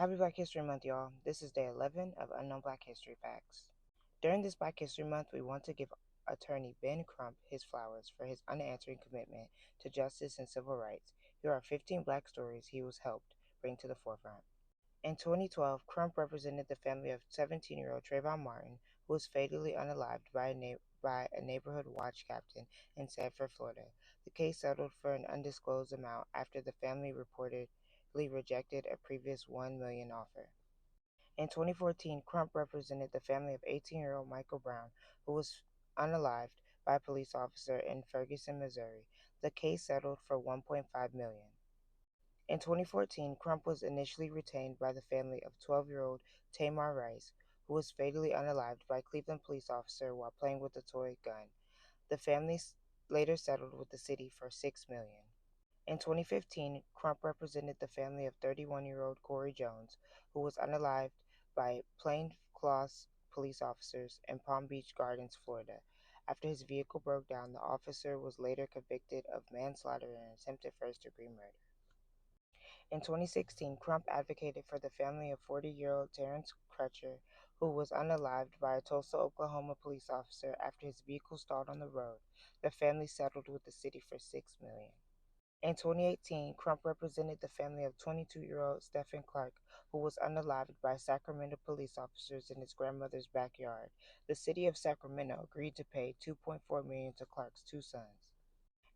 Happy Black History Month, y'all. This is day 11 of Unknown Black History Facts. During this Black History Month, we want to give attorney Ben Crump his flowers for his unanswering commitment to justice and civil rights. Here are 15 Black stories he was helped bring to the forefront. In 2012, Crump represented the family of 17-year-old Trayvon Martin, who was fatally unalived by a neighborhood watch captain in Sanford, Florida. The case settled for an undisclosed amount after the family reportedly rejected a previous $1 million offer. In 2014, Crump represented the family of 18-year-old Michael Brown, who was unalived by a police officer in Ferguson, Missouri. The case settled for $1.5 million. In 2014, Crump was initially retained by the family of 12-year-old Tamar Rice, who was fatally unalived by a Cleveland police officer while playing with a toy gun. The family later settled with the city for $6 million. In 2015, Crump represented the family of 31-year-old Corey Jones, who was unalived by plainclothes police officers in Palm Beach Gardens, Florida. After his vehicle broke down, the officer was later convicted of manslaughter and attempted first-degree murder. In 2016, Crump advocated for the family of 40-year-old Terrence Crutcher, who was unalived by a Tulsa, Oklahoma police officer after his vehicle stalled on the road. The family settled with the city for $6 million. In 2018, Crump represented the family of 22-year-old Stephen Clark, who was unalived by Sacramento police officers in his grandmother's backyard. The city of Sacramento agreed to pay $2.4 million to Clark's two sons.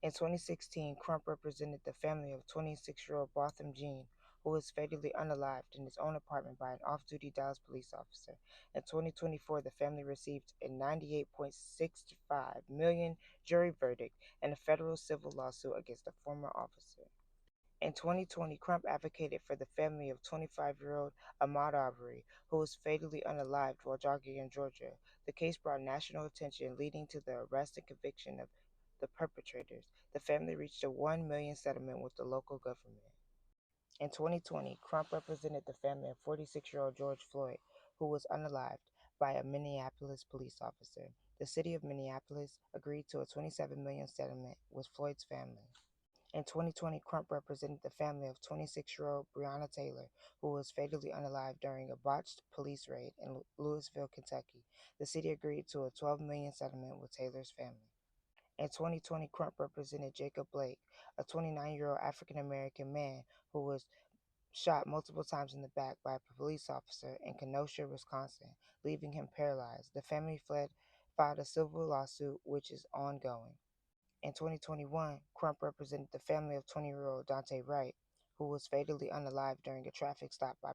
In 2016, Crump represented the family of 26-year-old Botham Jean, who was fatally unalived in his own apartment by an off-duty Dallas police officer. In 2024, the family received a $98.65 million jury verdict in a federal civil lawsuit against a former officer. In 2020, Crump advocated for the family of 25-year-old Ahmaud Arbery, who was fatally unalived while jogging in Georgia. The case brought national attention, leading to the arrest and conviction of the perpetrators. The family reached a $1 million settlement with the local government. In 2020, Crump represented the family of 46-year-old George Floyd, who was unalived by a Minneapolis police officer. The city of Minneapolis agreed to a $27 million settlement with Floyd's family. In 2020, Crump represented the family of 26-year-old Breonna Taylor, who was fatally unalived during a botched police raid in Louisville, Kentucky. The city agreed to a $12 million settlement with Taylor's family. In 2020, Crump represented Jacob Blake, a 29-year-old African-American man who was shot multiple times in the back by a police officer in Kenosha, Wisconsin, leaving him paralyzed. The family filed a civil lawsuit, which is ongoing. In 2021, Crump represented the family of 20-year-old Dante Wright, who was fatally unalived during a traffic stop by